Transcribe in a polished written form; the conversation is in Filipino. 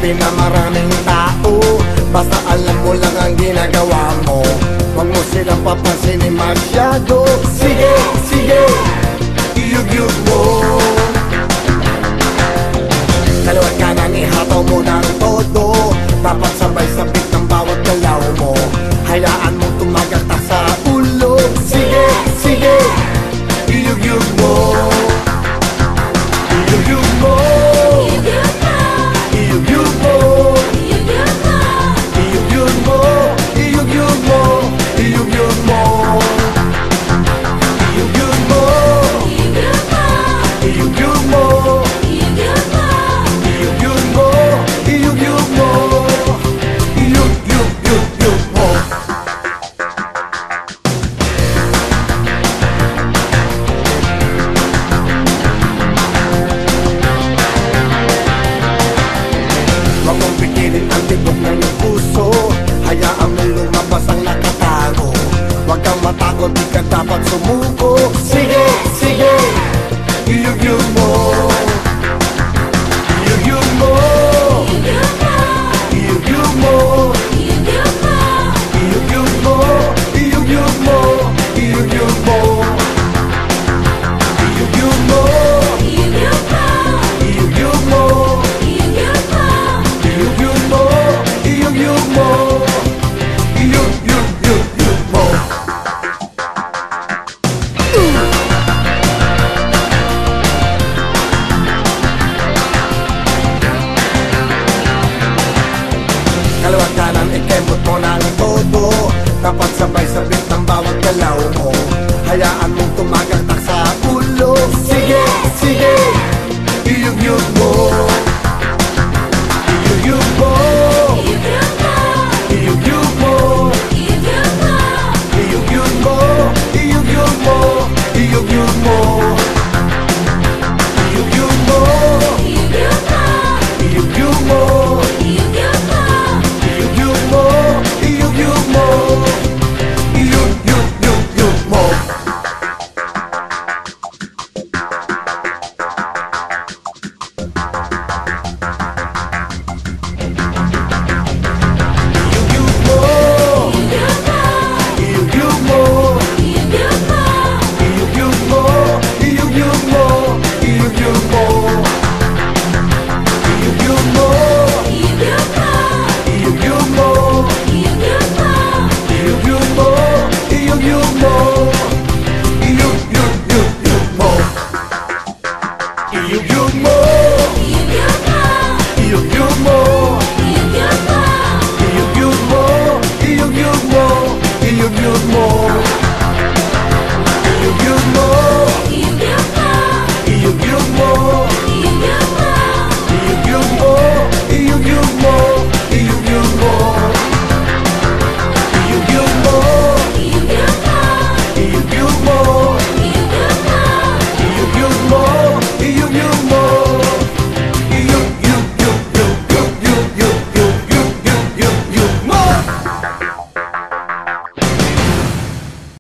isipin na maraming tao, basta alam mo lang ang ginagawa mo. Huwag mo silang papansinin masyado. Sige, sige, iyug-yug mo. Kaliwat kanan ihataw mo ng todo, dapat sabay sabik ng bawat galaw mo. Hayaan mo tumagata sa ulo. Sige, sige, iyug-yug mo. Iyug-yug mo. Iyug-yug mo. Iyug-yug mo. Iyug-yug mo. Iyug-yug mo. Iyug-yug mo. Iyug-yug mo. Iyug-yug mo. Iyug-yug mo. Iyug-yug-yug-yug mo. Huwag mong pigilan ang tibok ng iyong puso, hayaan mo lumabas ang nakatago. Huwag kang matakot, di ka dapat sumuko. Sige, sige, iyug-yug mo. Iyug-yug mo. Iyug-yug mo. Iyug-yug mo. Iyug-yug mo. Iyug-yug mo. Iyug-yug mo. Iyug-yug mo. Iyug-yug mo. Iyug-yug mo. Iyug-yug-yug-yug mo. Kaliwat kanan ikembot mo ng todo, dapat sabay sabit ng bawat galaw mo. Hayaan mong tumagaktak sa ulo. Sige, sige, iyug-yug mo. Iyug-yug mo. Iyug-yug mo. Iyug-yug mo. Iyug-yug mo. Iyug-yug mo. Iyug-yug mo. Iyug-yug mo. Iyug-yug mo. Iyug-yug mo. Iyug-yug-yug-yug mo. Iyug-yug mo. Iyug-yug mo. Iyug-yug mo. Iyug-yug mo. Iyug-yug mo. Iyug-yug mo. Iyug-yug mo. Iyug-yug mo. Iyug-yug mo.